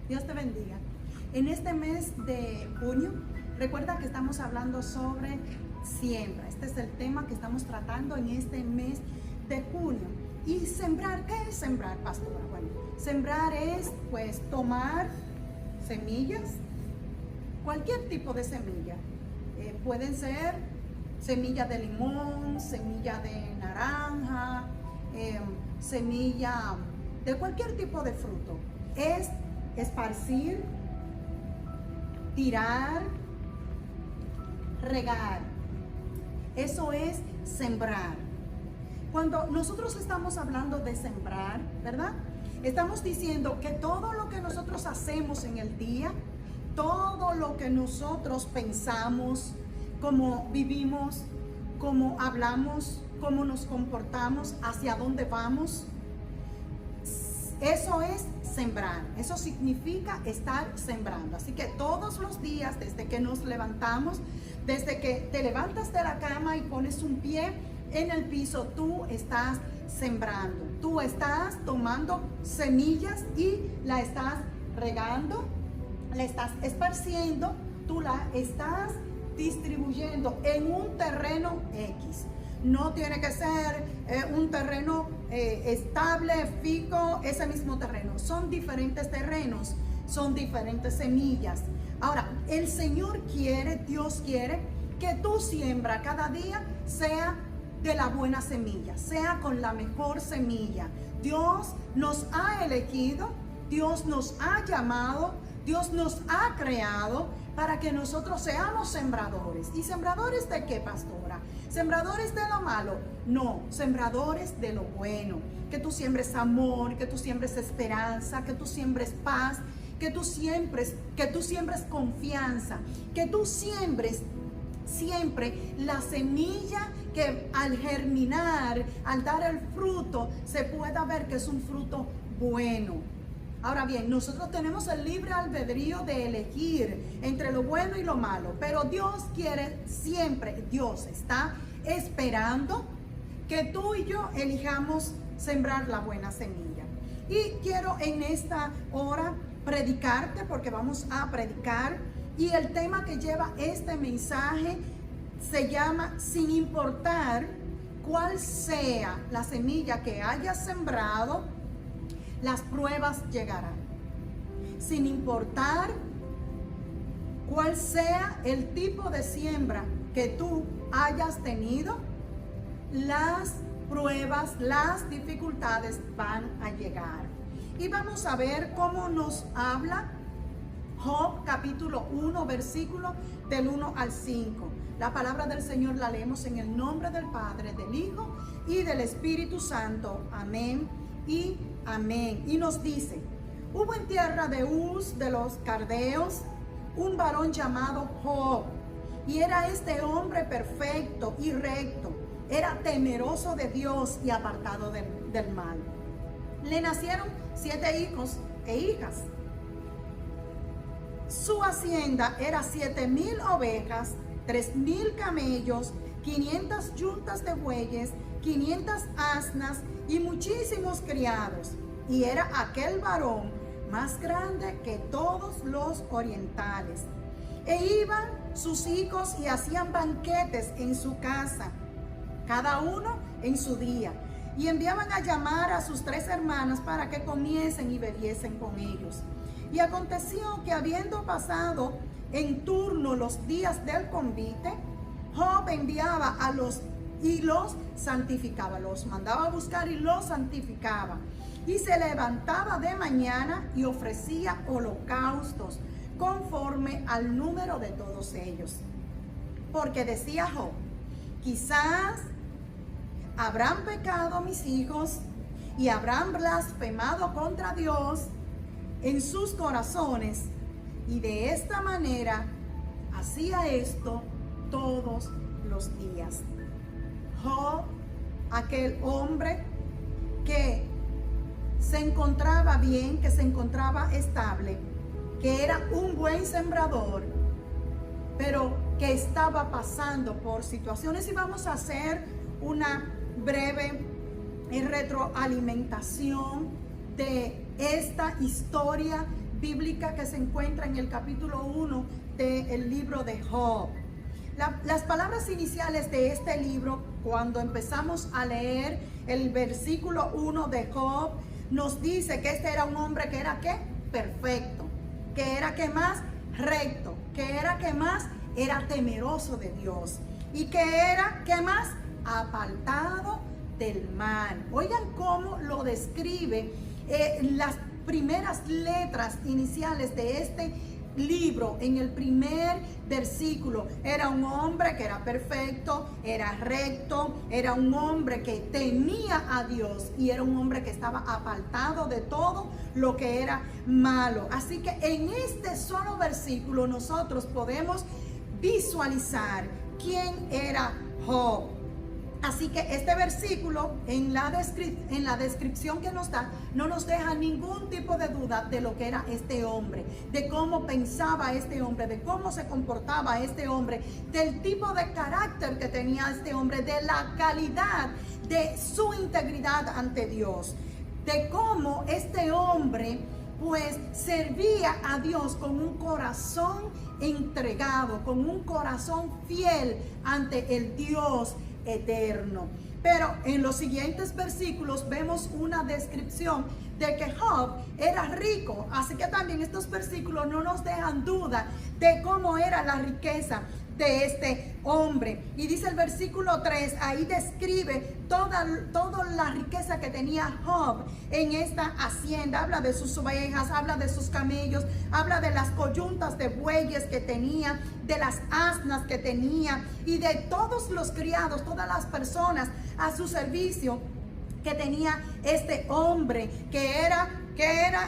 Dios te bendiga. En este mes de junio, recuerda que estamos hablando sobre siembra. Este es el tema que estamos tratando en este mes de junio. Y sembrar, ¿qué es sembrar, pastora? Bueno, sembrar es pues tomar semillas, cualquier tipo de semilla. Pueden ser semilla de limón, semilla de naranja, semilla de cualquier tipo de fruto. Es esparcir, tirar, regar. Eso es sembrar. Cuando nosotros estamos hablando de sembrar, ¿verdad? Estamos diciendo que todo lo que nosotros hacemos en el día, todo lo que nosotros pensamos, cómo vivimos, cómo hablamos, cómo nos comportamos, hacia dónde vamos, eso es sembrar. Eso significa estar sembrando. Así que todos los días, desde que nos levantamos, desde que te levantas de la cama y pones un pie en el piso, tú estás sembrando. Tú estás tomando semillas y la estás regando, la estás esparciendo, tú la estás distribuyendo en un terreno X. No tiene que ser un terreno estable, fijo, ese mismo terreno. Son diferentes terrenos, son diferentes semillas. Ahora, el Señor quiere, Dios quiere que tu siembra cada día sea de la buena semilla, sea con la mejor semilla. Dios nos ha elegido, Dios nos ha llamado, Dios nos ha creado para que nosotros seamos sembradores. ¿Y sembradores de qué, pastora? ¿Sembradores de lo malo? No, sembradores de lo bueno. Que tú siembres amor, que tú siembres esperanza, que tú siembres paz, que tú siembres confianza, que tú siembres siempre la semilla que al germinar, al dar el fruto, se pueda ver que es un fruto bueno. Ahora bien, nosotros tenemos el libre albedrío de elegir entre lo bueno y lo malo, pero Dios quiere siempre, Dios está esperando que tú y yo elijamos sembrar la buena semilla. Y quiero en esta hora predicarte, porque vamos a predicar, y el tema que lleva este mensaje se llama: sin importar cuál sea la semilla que hayas sembrado, las pruebas llegarán. Sin importar cuál sea el tipo de siembra que tú hayas tenido, las pruebas, las dificultades van a llegar. Y vamos a ver cómo nos habla Job capítulo 1, versículo del 1 al 5. La palabra del Señor la leemos en el nombre del Padre, del Hijo y del Espíritu Santo. Amén y amén. Y nos dice: hubo en tierra de Uz de los Caldeos un varón llamado Job, y era este hombre perfecto y recto, era temeroso de Dios y apartado del mal. Le nacieron 7 hijos e hijas. Su hacienda era 7,000 ovejas, 3,000 camellos, 500 yuntas de bueyes, 500 asnas y muchísimos criados. Y era aquel varón más grande que todos los orientales. E iban sus hijos y hacían banquetes en su casa, cada uno en su día. Y enviaban a llamar a sus 3 hermanas para que comiesen y bebiesen con ellos. Y aconteció que, habiendo pasado en turno los días del convite, Job enviaba a los y los santificaba, los mandaba a buscar y los santificaba. Y se levantaba de mañana y ofrecía holocaustos conforme al número de todos ellos. Porque decía Job: quizás habrán pecado mis hijos y habrán blasfemado contra Dios en sus corazones, y de esta manera hacía esto todos los días. Job, aquel hombre que se encontraba bien, que se encontraba estable, que era un buen sembrador, pero que estaba pasando por situaciones. Y vamos a hacer una breve retroalimentación de esta historia bíblica que se encuentra en el capítulo 1 del libro de Job. Las palabras iniciales de este libro, cuando empezamos a leer el versículo 1 de Job, nos dice que este era un hombre que era ¿qué? Perfecto, que era ¿qué más? Recto, que era ¿qué más? Era temeroso de Dios y que era ¿qué más? Apartado del mal. Oigan cómo lo describe las primeras letras iniciales de este libro. En el primer versículo, era un hombre que era perfecto, era recto, era un hombre que temía a Dios y era un hombre que estaba apartado de todo lo que era malo. Así que en este solo versículo nosotros podemos visualizar quién era Job. Así que este versículo en la descripción que nos da no nos deja ningún tipo de duda de lo que era este hombre, de cómo pensaba este hombre, de cómo se comportaba este hombre, del tipo de carácter que tenía este hombre, de la calidad de su integridad ante Dios, de cómo este hombre pues servía a Dios con un corazón entregado, con un corazón fiel ante el Dios eterno. Pero en los siguientes versículos vemos una descripción de que Job era rico, así que también estos versículos no nos dejan duda de cómo era la riqueza de este hombre. Y dice el versículo 3, ahí describe toda la riqueza que tenía Job en esta hacienda. Habla de sus ovejas, habla de sus camellos, habla de las coyuntas de bueyes que tenía, de las asnas que tenía y de todos los criados, todas las personas a su servicio que tenía este hombre. ¿Qué era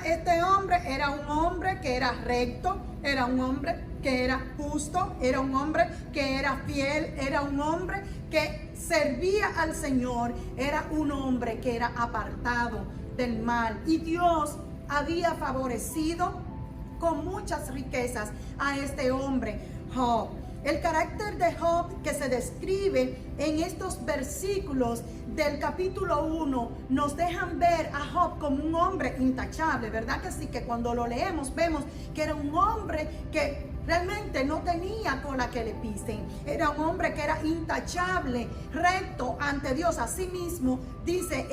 este hombre? Era un hombre que era recto, era un hombre que era justo, era un hombre que era fiel, era un hombre que servía al Señor, era un hombre que era apartado del mal. Y Dios había favorecido con muchas riquezas a este hombre, Job. El carácter de Job que se describe en estos versículos del capítulo 1 nos dejan ver a Job como un hombre intachable, ¿verdad que sí? Que cuando lo leemos vemos que era un hombre que realmente no tenía cola que le pisen. Era un hombre que era intachable, recto ante Dios. Asimismo, dice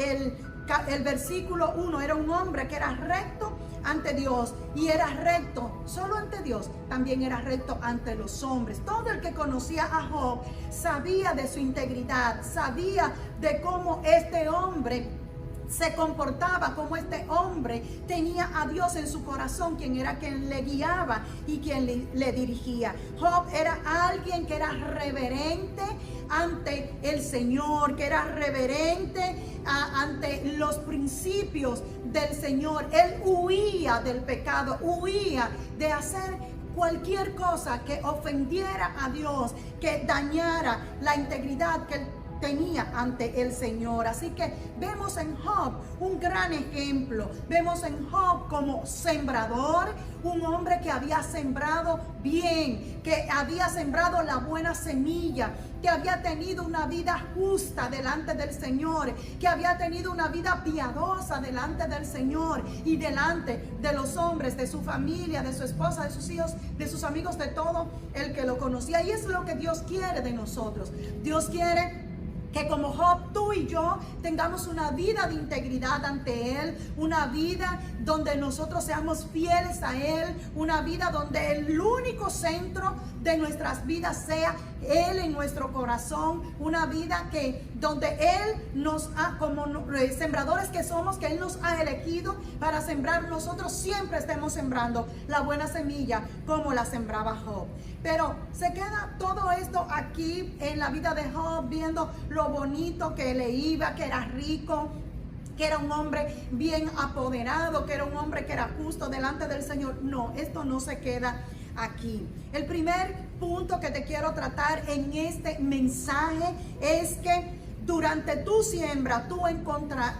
el versículo 1, era un hombre que era recto ante Dios y era recto solo ante Dios, también era recto ante los hombres. Todo el que conocía a Job sabía de su integridad, sabía de cómo este hombre se comportaba, como este hombre tenía a Dios en su corazón, quien era quien le guiaba y quien le dirigía. Job era alguien que era reverente ante el Señor, que era reverente ante los principios del Señor. Él huía del pecado, huía de hacer cualquier cosa que ofendiera a Dios, que dañara la integridad que él tenía ante el Señor. Así que vemos en Job un gran ejemplo. Vemos en Job como sembrador, un hombre que había sembrado bien, que había sembrado la buena semilla, que había tenido una vida justa delante del Señor, que había tenido una vida piadosa delante del Señor y delante de los hombres, de su familia, de su esposa, de sus hijos, de sus amigos, de todo el que lo conocía. Y es lo que Dios quiere de nosotros. Dios quiere que como Job, tú y yo tengamos una vida de integridad ante Él, una vida donde nosotros seamos fieles a Él, una vida donde el único centro de nuestras vidas sea Él en nuestro corazón, una vida donde Él nos ha, como sembradores que somos, que Él nos ha elegido para sembrar, nosotros siempre estemos sembrando la buena semilla como la sembraba Job. Pero se queda todo esto aquí en la vida de Job, viendo lo bonito que le iba, que era rico, que era un hombre bien apoderado, que era un hombre que era justo delante del Señor. No, esto no se queda aquí. El primer punto que te quiero tratar en este mensaje es que durante tu siembra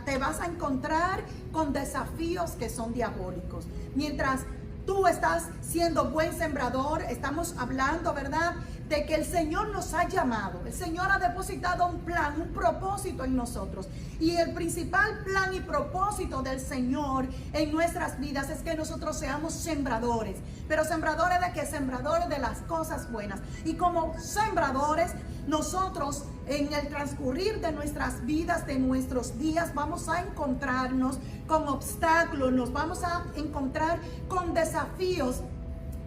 te vas a encontrar con desafíos que son diabólicos. Mientras tú estás siendo buen sembrador, estamos hablando, ¿verdad? de que el Señor nos ha llamado. El Señor ha depositado un plan, un propósito en nosotros. Y el principal plan y propósito del Señor en nuestras vidas es que nosotros seamos sembradores. Pero sembradores de qué? Sembradores de las cosas buenas. Y como sembradores, nosotros en el transcurrir de nuestras vidas, de nuestros días, vamos a encontrarnos con obstáculos, nos vamos a encontrar con desafíos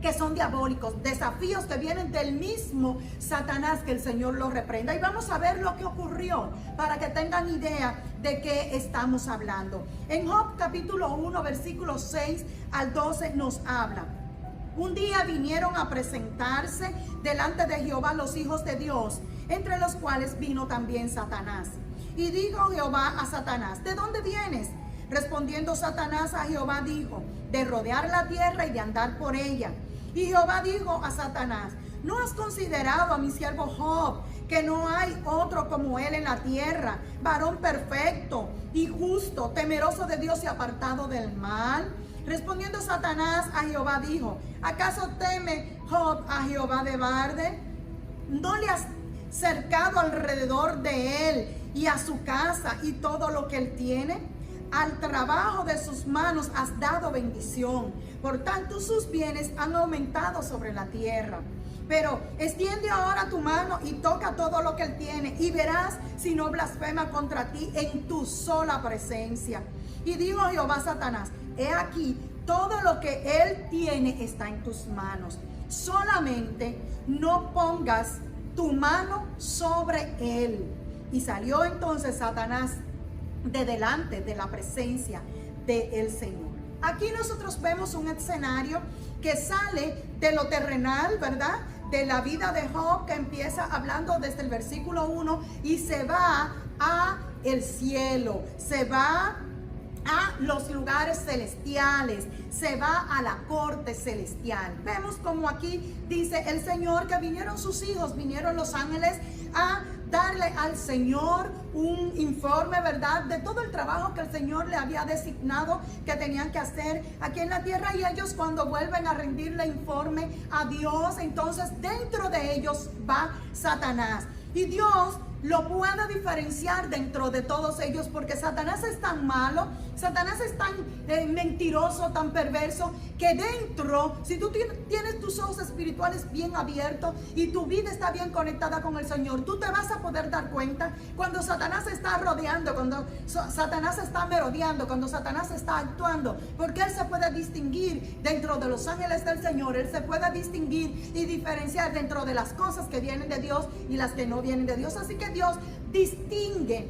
que son diabólicos, desafíos que vienen del mismo Satanás, que el Señor lo reprenda. Y vamos a ver lo que ocurrió para que tengan idea de qué estamos hablando. En Job capítulo 1, versículos 6 al 12 nos habla: un día vinieron a presentarse delante de Jehová los hijos de Dios, entre los cuales vino también Satanás. Y dijo Jehová a Satanás: ¿de dónde vienes? Respondiendo Satanás a Jehová dijo: de rodear la tierra y de andar por ella. Y Jehová dijo a Satanás: ¿no has considerado a mi siervo Job, que no hay otro como él en la tierra, varón perfecto y justo, temeroso de Dios y apartado del mal? Respondiendo Satanás a Jehová dijo: ¿acaso teme Job a Jehová de balde? ¿No le has cercado alrededor de él y a su casa y todo lo que él tiene? Al trabajo de sus manos has dado bendición, por tanto sus bienes han aumentado sobre la tierra. Pero extiende ahora tu mano y toca todo lo que él tiene, y verás si no blasfema contra ti en tu sola presencia. Y dijo Jehová a Satanás: he aquí, todo lo que él tiene está en tus manos, solamente no pongas tu mano sobre él. Y salió entonces Satanás de delante de la presencia del Señor. Aquí nosotros vemos un escenario que sale de lo terrenal, ¿verdad? De la vida de Job, que empieza hablando desde el versículo 1 y se va a el cielo, se va a los lugares celestiales, se va a la corte celestial. Vemos como aquí dice el Señor que vinieron sus hijos, vinieron los ángeles a darle al Señor un informe, ¿verdad?, de todo el trabajo que el Señor le había designado que tenían que hacer aquí en la tierra. Y ellos, cuando vuelven a rendirle informe a Dios, entonces dentro de ellos va Satanás. Y Dios lo puede diferenciar dentro de todos ellos, porque Satanás es tan malo, Satanás es tan mentiroso, tan perverso, que dentro, si tú tienes tus ojos espirituales bien abiertos y tu vida está bien conectada con el Señor, tú te vas a poder dar cuenta cuando Satanás está rodeando, cuando Satanás está merodeando, cuando Satanás está actuando, porque él se puede distinguir dentro de los ángeles del Señor, él se puede distinguir y diferenciar dentro de las cosas que vienen de Dios y las que no vienen de Dios. Así que Dios distingue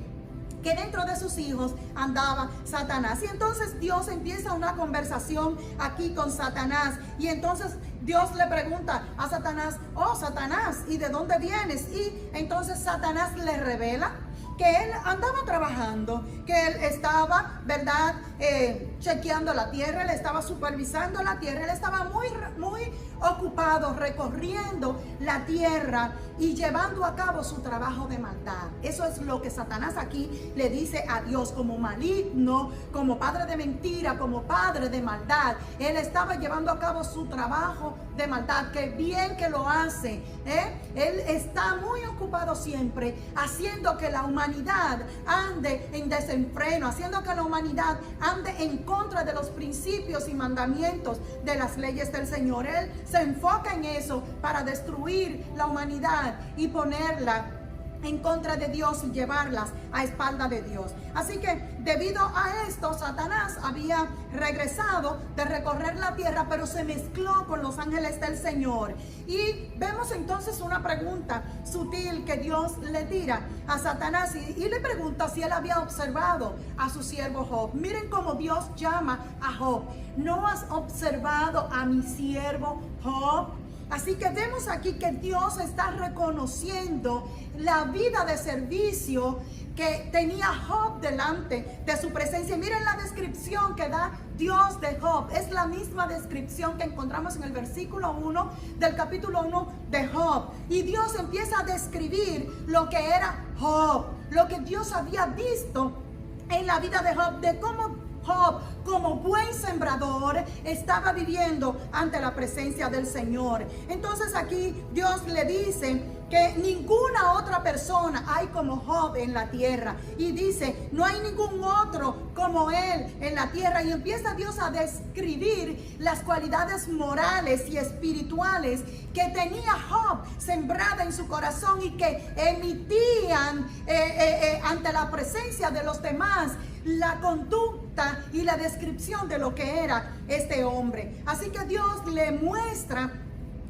que dentro de sus hijos andaba Satanás. Y entonces Dios empieza una conversación aquí con Satanás. Y entonces Dios le pregunta a Satanás: oh Satanás, ¿y de dónde vienes? Y entonces Satanás le revela que él andaba trabajando, que él estaba, ¿verdad?, chequeando la tierra, él estaba supervisando la tierra, él estaba muy ocupado recorriendo la tierra y llevando a cabo su trabajo de maldad. Eso es lo que Satanás aquí le dice a Dios, como maligno, como padre de mentira, como padre de maldad. Él estaba llevando a cabo su trabajo de maldad, que bien que lo hace, Él está muy ocupado siempre haciendo que la humanidad ande en desenfreno, haciendo que la humanidad ande en contra de los principios y mandamientos de las leyes del Señor. Él se enfoca en eso para destruir la humanidad y ponerla en contra de Dios y llevarlas a espalda de Dios. Así que debido a esto, Satanás había regresado de recorrer la tierra, pero se mezcló con los ángeles del Señor. Y vemos entonces una pregunta sutil que Dios le tira a Satanás y le pregunta si él había observado a su siervo Job. Miren cómo Dios llama a Job: ¿no has observado a mi siervo Job? Así que vemos aquí que Dios está reconociendo la vida de servicio que tenía Job delante de su presencia. Miren la descripción que da Dios de Job. Es la misma descripción que encontramos en el versículo 1 del capítulo 1 de Job. Y Dios empieza a describir lo que era Job, lo que Dios había visto en la vida de Job, de cómo Job, como buen sembrador, estaba viviendo ante la presencia del Señor. Entonces aquí Dios le dice que ninguna otra persona hay como Job en la tierra. Y dice, no hay ningún otro como él en la tierra. Y empieza Dios a describir las cualidades morales y espirituales que tenía Job sembrada en su corazón y que emitían ante la presencia de los demás la conducta y la descripción de lo que era este hombre. Así que Dios le muestra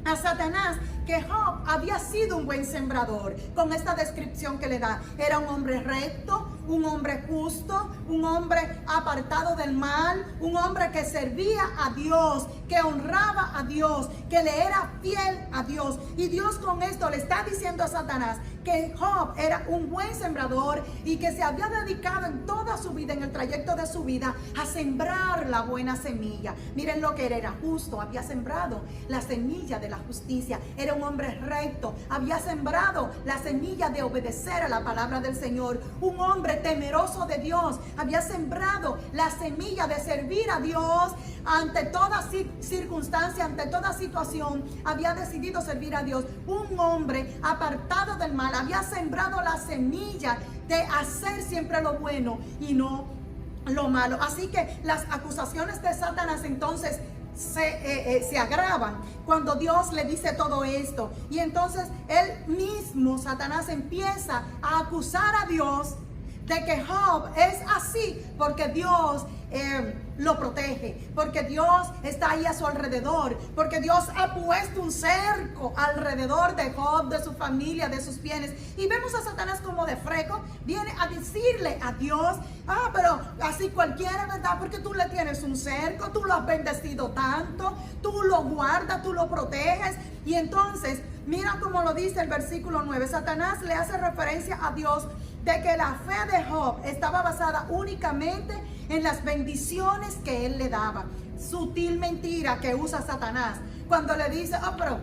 a Satanás que Job había sido un buen sembrador con esta descripción que le da. Era un hombre recto, un hombre justo, un hombre apartado del mal, un hombre que servía a Dios, que honraba a Dios, que le era fiel a Dios. Y Dios con esto le está diciendo a Satanás que Job era un buen sembrador y que se había dedicado en toda su vida, en el trayecto de su vida, a sembrar la buena semilla. Miren lo que era justo, había sembrado la semilla de la justicia. Era un hombre recto, había sembrado la semilla de obedecer a la palabra del Señor. Un hombre temeroso de Dios, había sembrado la semilla de servir a Dios ante toda circunstancia, ante toda situación. Había decidido servir a Dios. Un hombre apartado del mal, había sembrado la semilla de hacer siempre lo bueno y no lo malo. Así que las acusaciones de Satanás entonces se agravan cuando Dios le dice todo esto. Y entonces él mismo, Satanás, empieza a acusar a Dios de que Job es así porque Dios lo protege, porque Dios está ahí a su alrededor, porque Dios ha puesto un cerco alrededor de Job, de su familia, de sus bienes. Y vemos a Satanás como de freco, viene a decirle a Dios, pero así cualquiera, ¿verdad? Porque tú le tienes un cerco, tú lo has bendecido tanto, tú lo guardas, tú lo proteges. Y entonces, mira cómo lo dice el versículo 9, Satanás le hace referencia a Dios de que la fe de Job estaba basada únicamente en las bendiciones que él le daba. Sutil mentira que usa Satanás cuando le dice, pero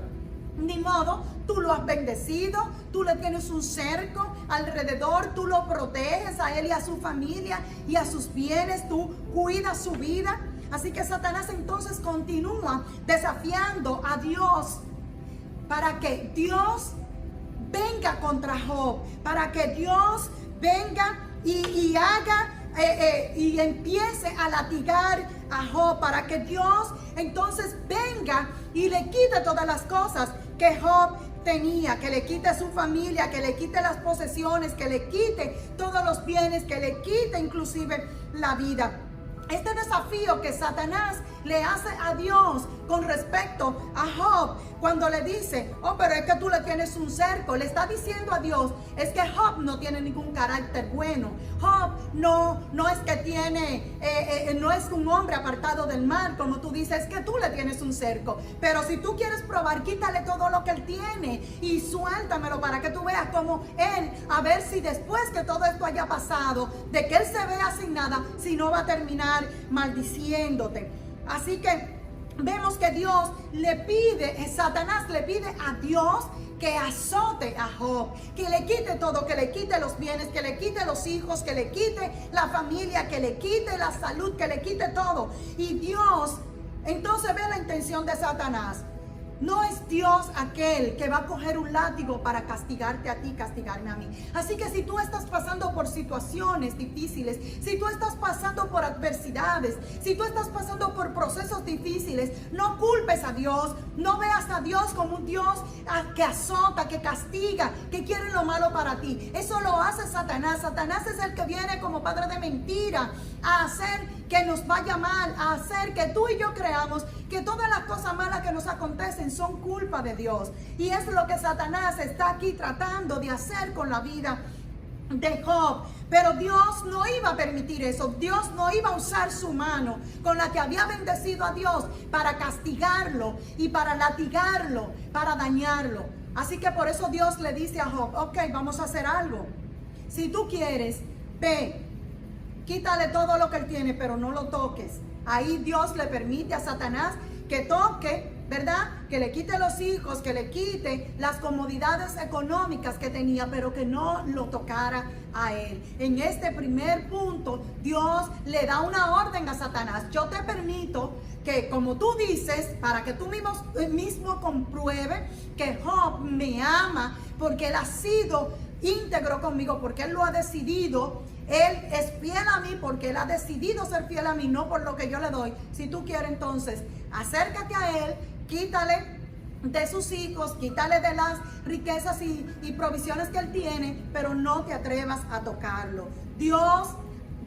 ni modo, tú lo has bendecido, tú le tienes un cerco alrededor, tú lo proteges a él y a su familia y a sus bienes, tú cuidas su vida. Así que Satanás entonces continúa desafiando a Dios para que Dios venga contra Job, para que Dios venga y haga y empiece a latigar a Job, para que Dios entonces venga y le quite todas las cosas que Job tenía, que le quite su familia, que le quite las posesiones, que le quite todos los bienes, que le quite inclusive la vida. Este desafío que Satanás le hace a Dios con respecto a Job, cuando le dice, pero es que tú le tienes un cerco, le está diciendo a Dios, es que Job no tiene ningún carácter bueno. Job no es que tiene, no es un hombre apartado del mal, como tú dices, es que tú le tienes un cerco. Pero si tú quieres probar, quítale todo lo que él tiene y suéltamelo para que tú veas cómo él, a ver si después que todo esto haya pasado, de que él se vea sin nada, si no va a terminar maldiciéndote. Así que vemos que Dios le pide, Satanás le pide a Dios que azote a Job, que le quite todo, que le quite los bienes, que le quite los hijos, que le quite la familia, que le quite la salud, que le quite todo. Y Dios entonces ve la intención de Satanás. No es Dios aquel que va a coger un látigo para castigarte a ti, castigarme a mí. Así que si tú estás pasando por situaciones difíciles, si tú estás pasando por adversidades, si tú estás pasando por procesos difíciles, no culpes a Dios, no veas a Dios como un Dios que azota, que castiga, que quiere lo malo para ti. Eso lo hace Satanás. Satanás es el que viene como padre de mentira a hacer que nos vaya mal, a hacer que tú y yo creamos que todas las cosas malas que nos acontecen son culpa de Dios. Y es lo que Satanás está aquí tratando de hacer con la vida de Job. Pero Dios no iba a permitir eso. Dios no iba a usar su mano con la que había bendecido a Dios para castigarlo y para latigarlo, para dañarlo. Así que por eso Dios le dice a Job, ok, vamos a hacer algo. Si tú quieres, ve, quítale todo lo que él tiene, pero no lo toques. Ahí Dios le permite a Satanás que toque, ¿verdad? Que le quite los hijos, que le quite las comodidades económicas que tenía, pero que no lo tocara a él. En este primer punto, Dios le da una orden a Satanás. Yo te permito que, como tú dices, para que tú mismo compruebe que Job me ama, porque él ha sido íntegro conmigo, porque él lo ha decidido. Él es fiel a mí porque él ha decidido ser fiel a mí, no por lo que yo le doy. Si tú quieres, entonces, acércate a él, quítale de sus hijos, quítale de las riquezas y provisiones que él tiene, pero no te atrevas a tocarlo. Dios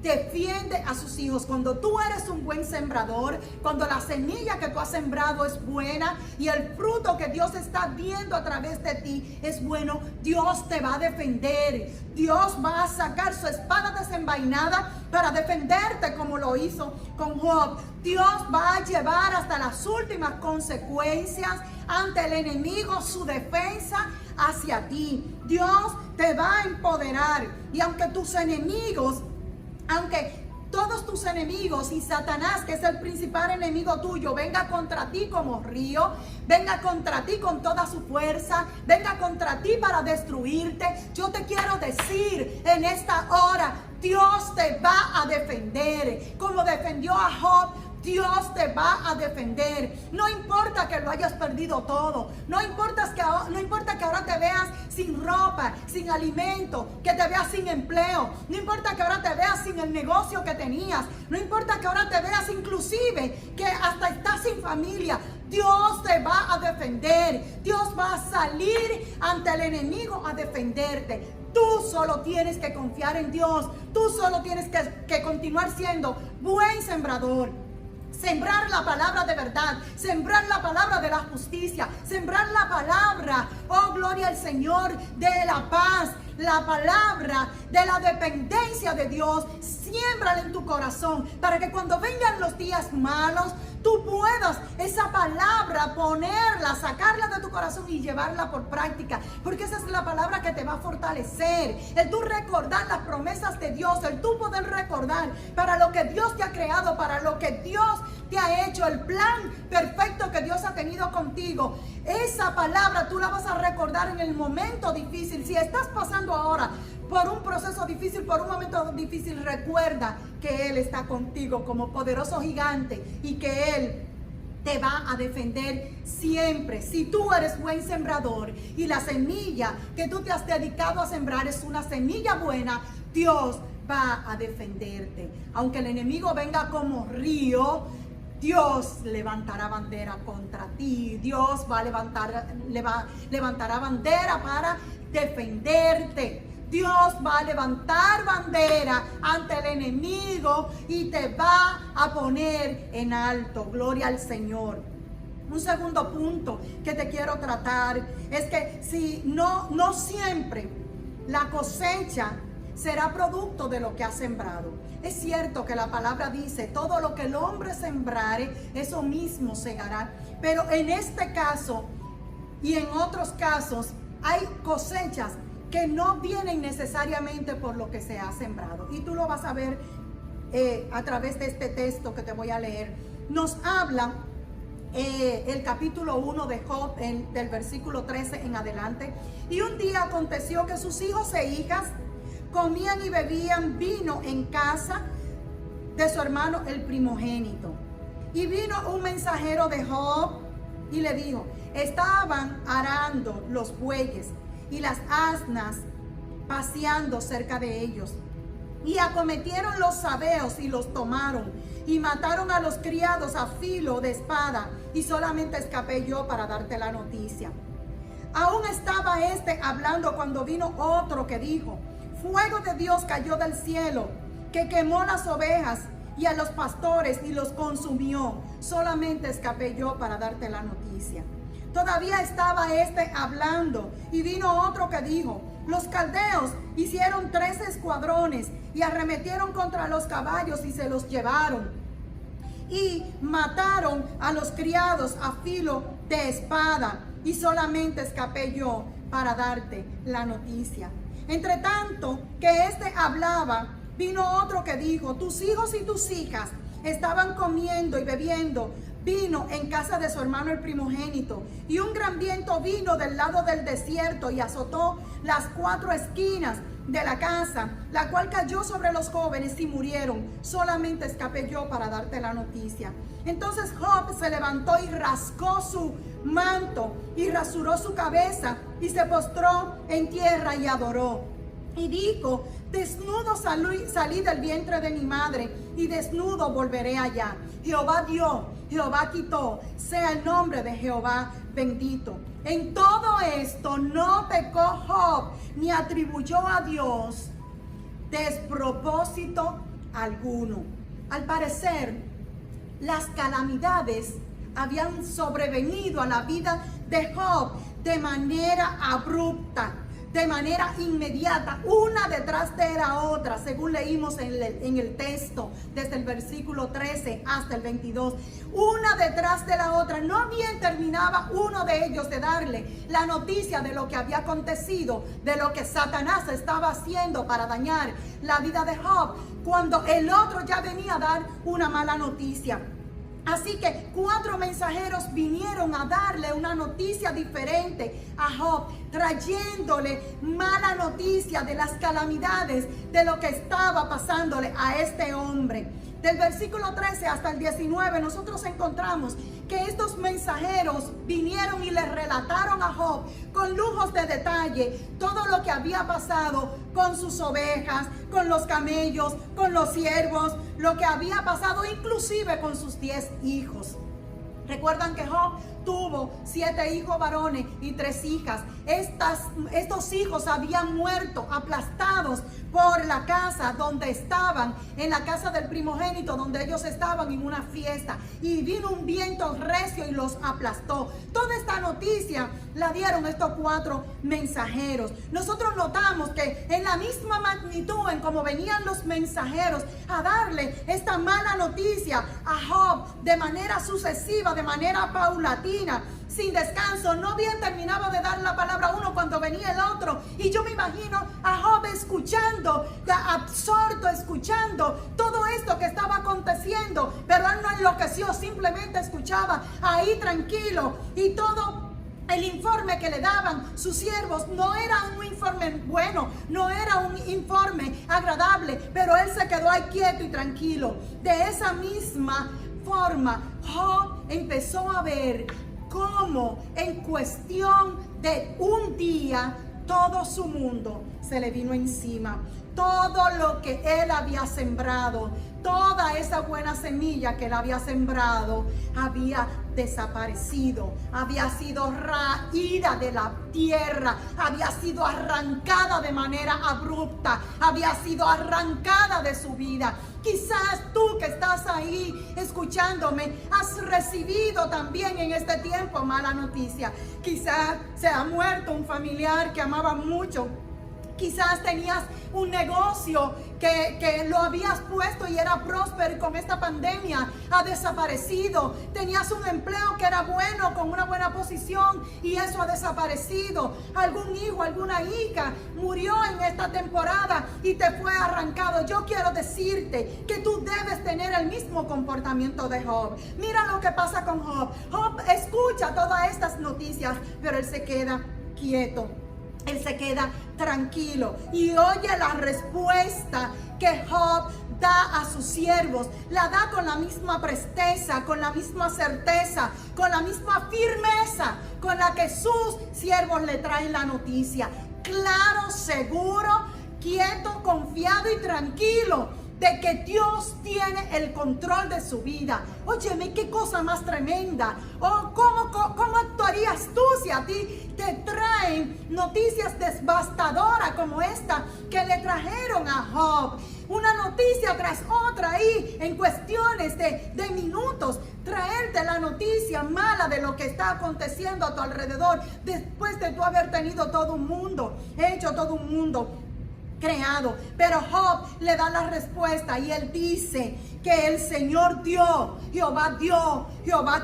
defiende a sus hijos. Cuando tú eres un buen sembrador, cuando la semilla que tú has sembrado es buena y el fruto que Dios está viendo a través de ti es bueno, Dios te va a defender. Dios va a sacar su espada desenvainada para defenderte, como lo hizo con Job. Dios va a llevar hasta las últimas consecuencias ante el enemigo su defensa hacia ti. Dios te va a empoderar, y aunque todos tus enemigos y Satanás, que es el principal enemigo tuyo, venga contra ti como río, venga contra ti con toda su fuerza, venga contra ti para destruirte, yo te quiero decir en esta hora, Dios te va a defender, como defendió a Job. Dios te va a defender. No importa que lo hayas perdido todo. No importa que ahora te veas sin ropa, sin alimento, que te veas sin empleo. No importa que ahora te veas sin el negocio que tenías. No importa que ahora te veas inclusive que hasta estás sin familia. Dios te va a defender. Dios va a salir ante el enemigo a defenderte. Tú solo tienes que confiar en Dios. Tú solo tienes que continuar siendo buen sembrador. Sembrar la palabra de verdad, sembrar la palabra de la justicia, sembrar la palabra, oh gloria al Señor, de la paz, la palabra de la dependencia de Dios. Siémbrala en tu corazón para que cuando vengan los días malos, tú puedas esa palabra ponerla, sacarla de tu corazón y llevarla por práctica, porque esa es la palabra que te va a fortalecer. El tú recordar las promesas de Dios, el tú poder recordar para lo que Dios te ha creado, para lo que Dios te ha hecho, el plan perfecto que Dios ha tenido contigo. Esa palabra tú la vas a recordar en el momento difícil. Si estás pasando ahora por un proceso difícil, por un momento difícil, recuerda que Él está contigo como poderoso gigante y que Él te va a defender siempre. Si tú eres buen sembrador y la semilla que tú te has dedicado a sembrar es una semilla buena, Dios va a defenderte. Aunque el enemigo venga como río, Dios levantará bandera contra ti. Dios levantará bandera para defenderte. Dios va a levantar bandera ante el enemigo y te va a poner en alto. Gloria al Señor. Un segundo punto que te quiero tratar es que si no siempre la cosecha será producto de lo que has sembrado. Es cierto que la palabra dice, todo lo que el hombre sembrare, eso mismo segará. Pero en este caso y en otros casos hay cosechas que no vienen necesariamente por lo que se ha sembrado. Y tú lo vas a ver a través de este texto que te voy a leer. Nos habla el capítulo 1 de Job, del versículo 13 en adelante. Y un día aconteció que sus hijos e hijas comían y bebían vino en casa de su hermano el primogénito. Y vino un mensajero de Job y le dijo, estaban arando los bueyes y las asnas paseando cerca de ellos. Y acometieron los sabeos y los tomaron y mataron a los criados a filo de espada, y solamente escapé yo para darte la noticia. Aún estaba hablando cuando vino otro que dijo, fuego de Dios cayó del cielo, que quemó las ovejas y a los pastores y los consumió. Solamente escapé yo para darte la noticia. Todavía estaba hablando y vino otro que dijo, los caldeos hicieron 3 escuadrones y arremetieron contra los caballos y se los llevaron. Y mataron a los criados a filo de espada, y solamente escapé yo para darte la noticia. Entre tanto que hablaba, vino otro que dijo, tus hijos y tus hijas estaban comiendo y bebiendo, vino en casa de su hermano el primogénito, y un gran viento vino del lado del desierto y azotó las 4 esquinas de la casa, la cual cayó sobre los jóvenes y murieron. Solamente escapé yo para darte la noticia. Entonces Job se levantó y rascó su manto y rasuró su cabeza y se postró en tierra y adoró. Y dijo: desnudo salí del vientre de mi madre, y desnudo volveré allá. Jehová dio, Jehová quitó, sea el nombre de Jehová bendito. En todo esto no pecó Job, ni atribuyó a Dios despropósito alguno. Al parecer, las calamidades habían sobrevenido a la vida de Job de manera abrupta, de manera inmediata, una detrás de la otra, según leímos en el texto, desde el versículo 13 hasta el 22, una detrás de la otra. No bien terminaba uno de ellos de darle la noticia de lo que había acontecido, de lo que Satanás estaba haciendo para dañar la vida de Job, cuando el otro ya venía a dar una mala noticia. Así que 4 mensajeros vinieron a darle una noticia diferente a Job, trayéndole mala noticia de las calamidades, de lo que estaba pasándole a este hombre. Del versículo 13 hasta el 19 nosotros encontramos que estos mensajeros vinieron y le relataron a Job con lujos de detalle todo lo que había pasado con sus ovejas, con los camellos, con los siervos, lo que había pasado inclusive con sus 10 hijos. Recuerdan que Job tuvo 7 hijos varones y 3 hijas. Estos hijos habían muerto aplastados por la casa donde estaban, en la casa del primogénito, donde ellos estaban en una fiesta, y vino un viento recio y los aplastó. Toda esta noticia la dieron estos 4 mensajeros. Nosotros notamos que en la misma magnitud en como venían los mensajeros a darle esta mala noticia a Job de manera sucesiva, de manera paulatina, sin descanso. No bien terminaba de dar la palabra uno cuando venía el otro, y yo me imagino a Job escuchando, absorto, escuchando todo esto que estaba aconteciendo, pero él no enloqueció, simplemente escuchaba ahí tranquilo. Y todo el informe que le daban sus siervos no era un informe bueno, no era un informe agradable, pero él se quedó ahí quieto y tranquilo. De esa misma forma, Job empezó a ver cómo en cuestión de un día todo su mundo se le vino encima. Todo lo que él había sembrado, toda esa buena semilla que él había sembrado, había desaparecido, había sido raída de la tierra, había sido arrancada de manera abrupta, había sido arrancada de su vida. Quizás tú que estás ahí escuchándome has recibido también en este tiempo mala noticia. Quizás se ha muerto un familiar que amaba mucho. Quizás tenías un negocio que lo habías puesto y era próspero, y con esta pandemia ha desaparecido. Tenías un empleo que era bueno, con una buena posición, y eso ha desaparecido. Algún hijo, alguna hija murió en esta temporada y te fue arrancado. Yo quiero decirte que tú debes tener el mismo comportamiento de Job. Mira lo que pasa con Job. Job escucha todas estas noticias, pero él se queda quieto. Él se queda tranquilo y oye la respuesta que Job da a sus siervos. La da con la misma presteza, con la misma certeza, con la misma firmeza con la que sus siervos le traen la noticia. Claro, seguro, quieto, confiado y tranquilo de que Dios tiene el control de su vida. Óyeme, qué cosa más tremenda. Oh, ¿cómo actuarías tú si a ti te traen noticias devastadoras como esta que le trajeron a Job? Una noticia tras otra ahí, en cuestiones de minutos, traerte la noticia mala de lo que está aconteciendo a tu alrededor, después de tú haber tenido todo un mundo, hecho todo un mundo creado. Pero Job le da la respuesta y él dice que el Señor dio, Jehová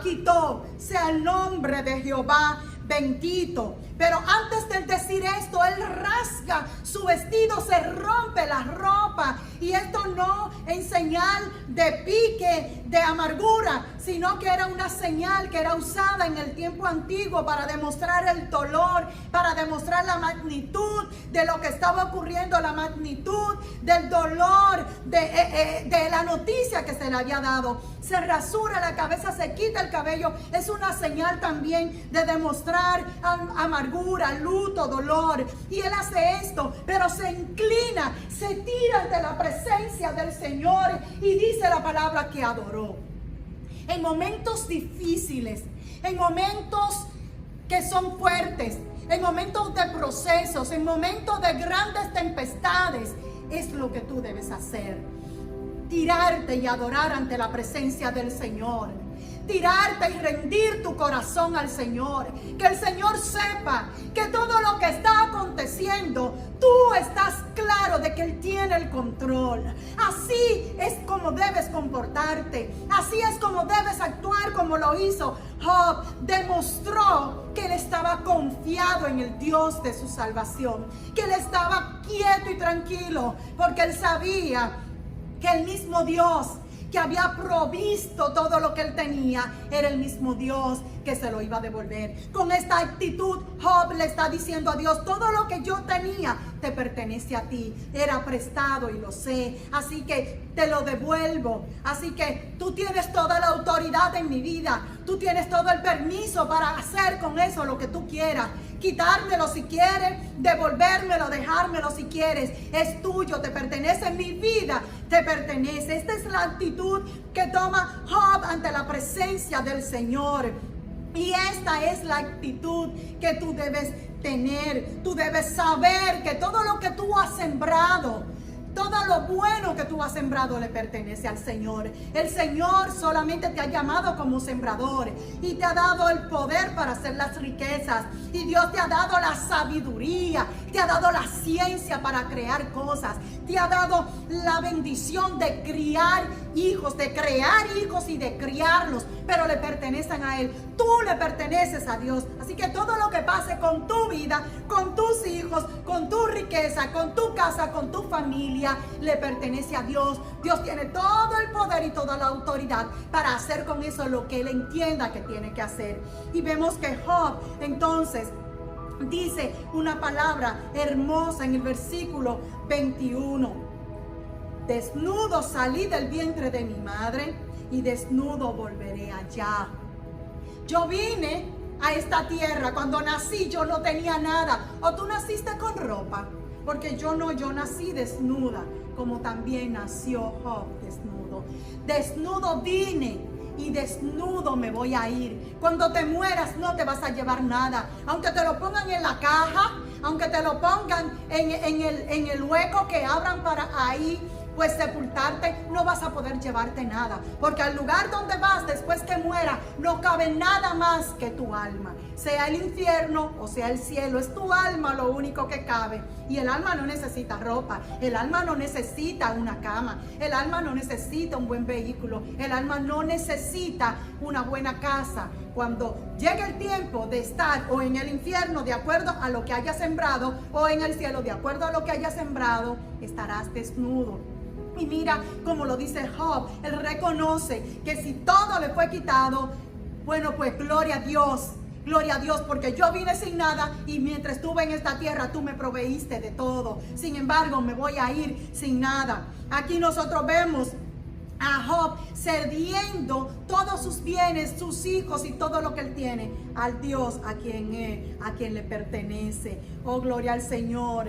quitó, sea el nombre de Jehová bendito. Pero antes de decir esto, él rasga su vestido, se rompe la ropa, y esto no en señal de pique, de amargura, sino que era una señal que era usada en el tiempo antiguo para demostrar el dolor, para demostrar la magnitud de lo que estaba ocurriendo, la magnitud del dolor, de la noticia que se le había dado. Se rasura la cabeza, se quita el cabello, es una señal también de demostrar amargura, luto, dolor. Y él hace esto, pero se inclina, se tira ante la presencia del Señor y dice la palabra que adoró. En momentos difíciles, en momentos que son fuertes, en momentos de procesos, en momentos de grandes tempestades, es lo que tú debes hacer. Tirarte y adorar ante la presencia del Señor. Tirarte y rendir tu corazón al Señor. Que el Señor sepa que todo lo que está aconteciendo, tú estás claro de que Él tiene el control. Así es como debes comportarte. Así es como debes actuar, como lo hizo Job. Demostró que él estaba confiado en el Dios de su salvación. Que él estaba quieto y tranquilo, porque él sabía que el mismo Dios que había provisto todo lo que él tenía, era el mismo Dios que se lo iba a devolver. Con esta actitud, Job le está diciendo a Dios: todo lo que yo tenía te pertenece a ti, era prestado y lo sé, así que te lo devuelvo. Así que tú tienes toda la autoridad en mi vida, tú tienes todo el permiso para hacer con eso lo que tú quieras. Quitármelo si quieres, devolvérmelo, dejármelo si quieres. Es tuyo, te pertenece, mi vida te pertenece. Esta es la actitud que toma Job ante la presencia del Señor. Y esta es la actitud que tú debes tener. Tú debes saber que todo lo que tú has sembrado, todo lo bueno que tú has sembrado le pertenece al Señor. El Señor solamente te ha llamado como sembrador y te ha dado el poder para hacer las riquezas. Y Dios te ha dado la sabiduría, te ha dado la ciencia para crear cosas. Te ha dado la bendición de criar hijos, de crear hijos y de criarlos, pero le pertenecen a Él. Tú le perteneces a Dios. Así que todo lo que pase con tu vida, con tus hijos, con tu riqueza, con tu casa, con tu familia, le pertenece a Dios. Dios tiene todo el poder y toda la autoridad para hacer con eso lo que Él entienda que tiene que hacer. Y vemos que Job entonces dice una palabra hermosa en el versículo 21. Desnudo salí del vientre de mi madre y desnudo volveré allá. Yo vine a esta tierra, cuando nací yo no tenía nada. O tú naciste con ropa, porque yo nací desnuda, como también nació Job desnudo. Desnudo vine y desnudo me voy a ir. Cuando te mueras no te vas a llevar nada, aunque te lo pongan en la caja, aunque te lo pongan en el hueco que abran para ahí pues sepultarte, no vas a poder llevarte nada, porque al lugar donde vas después que muera no cabe nada más que tu alma, sea el infierno o sea el cielo. Es tu alma lo único que cabe, y el alma no necesita ropa, el alma no necesita una cama, el alma no necesita un buen vehículo, el alma no necesita una buena casa. Cuando llegue el tiempo de estar o en el infierno de acuerdo a lo que hayas sembrado, o en el cielo de acuerdo a lo que hayas sembrado, estarás desnudo. Y mira como lo dice Job, él reconoce que si todo le fue quitado, bueno, pues gloria a Dios, porque yo vine sin nada y mientras estuve en esta tierra tú me proveíste de todo. Sin embargo, me voy a ir sin nada. Aquí nosotros vemos a Job cediendo todos sus bienes, sus hijos y todo lo que él tiene al Dios a quien le pertenece. Oh, gloria al Señor.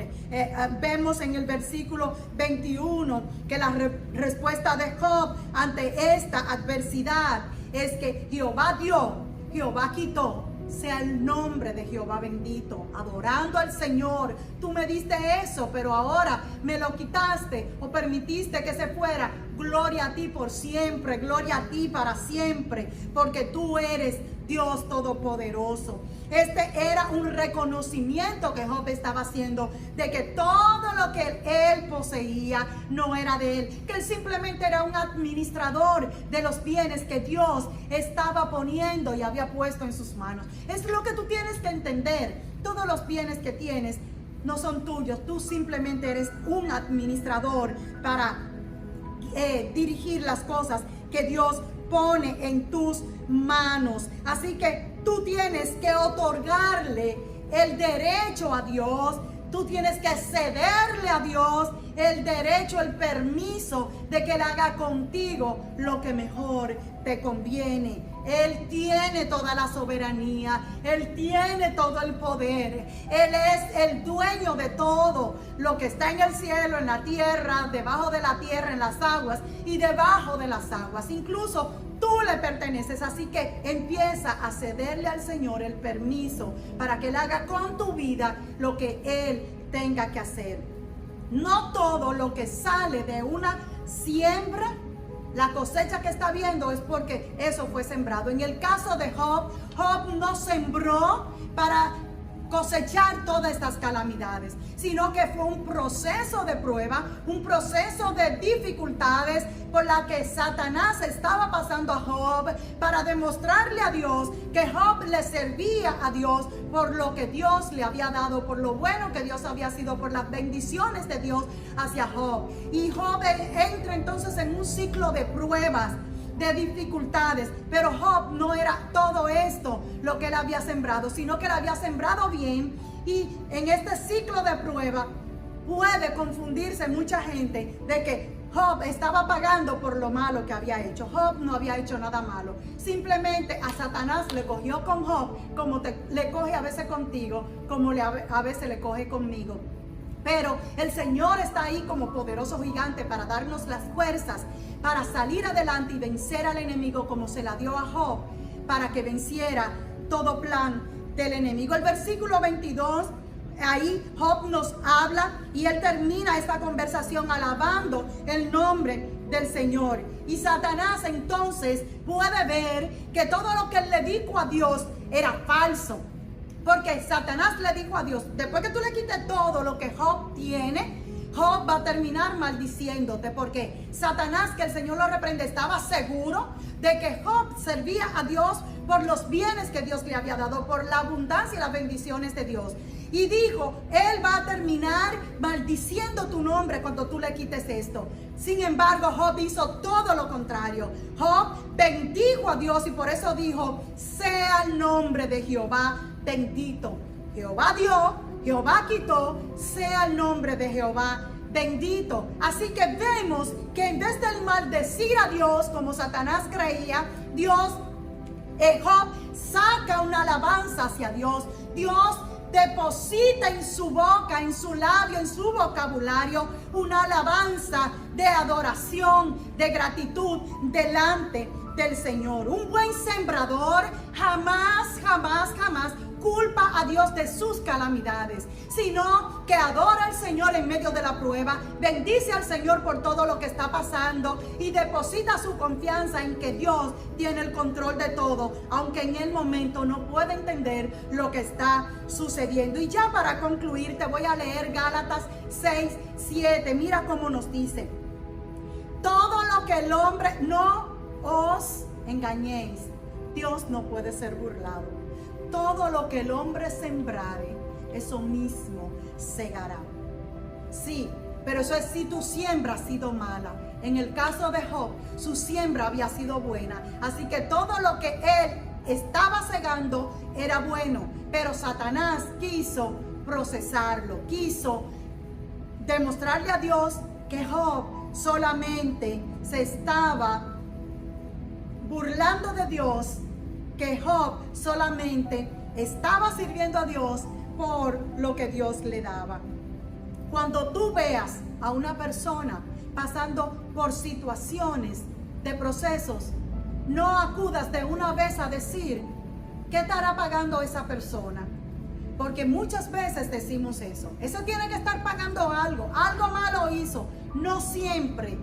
Vemos en el versículo 21 que la respuesta de Job ante esta adversidad es que Jehová dio, Jehová quitó, sea el nombre de Jehová bendito, adorando al Señor. Tú me diste eso, pero ahora me lo quitaste o permitiste que se fuera. Gloria a ti por siempre, gloria a ti para siempre, porque tú eres Dios todopoderoso. Este era un reconocimiento que Job estaba haciendo de que todo lo que él poseía no era de él, que él simplemente era un administrador de los bienes que Dios estaba poniendo y había puesto en sus manos. Es lo que tú tienes que entender. Todos los bienes que tienes no son tuyos, tú simplemente eres un administrador para dirigir las cosas que Dios pone en tus manos. Así que tú tienes que otorgarle el derecho a Dios. Tú tienes que cederle a Dios el derecho, el permiso de que Él haga contigo lo que mejor te conviene. Él tiene toda la soberanía, Él tiene todo el poder. Él es el dueño de todo lo que está en el cielo, en la tierra, debajo de la tierra, en las aguas y debajo de las aguas. Incluso tú le perteneces, así que empieza a cederle al Señor el permiso para que Él haga con tu vida lo que Él tenga que hacer. No todo lo que sale de una siembra, la cosecha que está viendo, es porque eso fue sembrado. En el caso de Job, Job no sembró para cosechar todas estas calamidades, sino que fue un proceso de prueba, un proceso de dificultades por la que Satanás estaba pasando a Job para demostrarle a Dios que Job le servía a Dios por lo que Dios le había dado, por lo bueno que Dios había sido, por las bendiciones de Dios hacia Job. Y Job entra entonces en un ciclo de pruebas, de dificultades, pero Job no era todo esto lo que él había sembrado, sino que él había sembrado bien. Y en este ciclo de prueba puede confundirse mucha gente de que Job estaba pagando por lo malo que había hecho. Job no había hecho nada malo, simplemente a Satanás le cogió con Job como le coge a veces contigo, como a veces le coge conmigo. Pero el Señor está ahí como poderoso gigante para darnos las fuerzas para salir adelante y vencer al enemigo como se la dio a Job, para que venciera todo plan del enemigo. El versículo 22, ahí Job nos habla y él termina esta conversación alabando el nombre del Señor. Y Satanás entonces puede ver que todo lo que él le dijo a Dios era falso. Porque Satanás le dijo a Dios, después que tú le quites todo lo que Job tiene, Job va a terminar maldiciéndote. Porque Satanás, que el Señor lo reprende, estaba seguro de que Job servía a Dios por los bienes que Dios le había dado, por la abundancia y las bendiciones de Dios. Y dijo, Él va a terminar maldiciendo tu nombre cuando tú le quites esto. Sin embargo, Job hizo todo lo contrario. Job bendijo a Dios y por eso dijo, sea el nombre de Jehová bendito. Jehová dio, Jehová quitó, sea el nombre de Jehová bendito. Así que vemos que en vez de maldecir a Dios como Satanás creía, Job saca una alabanza hacia Dios. Dios deposita en su boca, en su labio, en su vocabulario, una alabanza de adoración, de gratitud delante del Señor. Un buen sembrador jamás culpa a Dios de sus calamidades, sino que adora al Señor en medio de la prueba, bendice al Señor por todo lo que está pasando y deposita su confianza en que Dios tiene el control de todo, aunque en el momento no puede entender lo que está sucediendo. Y ya para concluir te voy a leer Gálatas 6:7. Mira cómo nos dice: todo lo que el hombre, no os engañéis, Dios no puede ser burlado. Todo lo que el hombre sembrare, eso mismo segará. Sí, pero eso es si tu siembra ha sido mala. En el caso de Job, su siembra había sido buena. Así que todo lo que él estaba segando era bueno. Pero Satanás quiso procesarlo, quiso demostrarle a Dios que Job solamente se estaba burlando de Dios, que Job solamente estaba sirviendo a Dios por lo que Dios le daba. Cuando tú veas a una persona pasando por situaciones de procesos, no acudas de una vez a decir, ¿qué estará pagando esa persona? Porque muchas veces decimos eso. Ese tiene que estar pagando algo malo hizo. No siempre.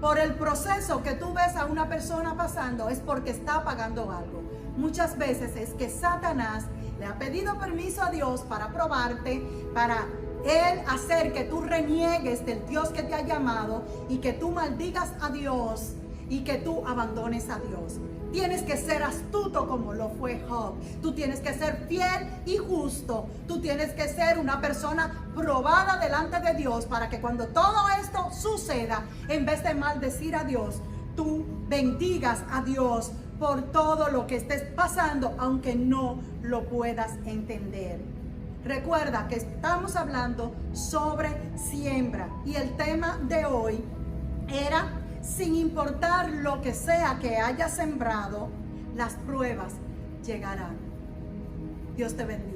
Por el proceso que tú ves a una persona pasando es porque está pagando algo. Muchas veces es que Satanás le ha pedido permiso a Dios para probarte, para él hacer que tú reniegues del Dios que te ha llamado y que tú maldigas a Dios y que tú abandones a Dios. Tienes que ser astuto como lo fue Job. Tú tienes que ser fiel y justo. Tú tienes que ser una persona probada delante de Dios para que cuando todo esto suceda, en vez de maldecir a Dios, tú bendigas a Dios por todo lo que estés pasando, aunque no lo puedas entender. Recuerda que estamos hablando sobre siembra y el tema de hoy era: sin importar lo que sea que hayas sembrado, las pruebas llegarán. Dios te bendiga.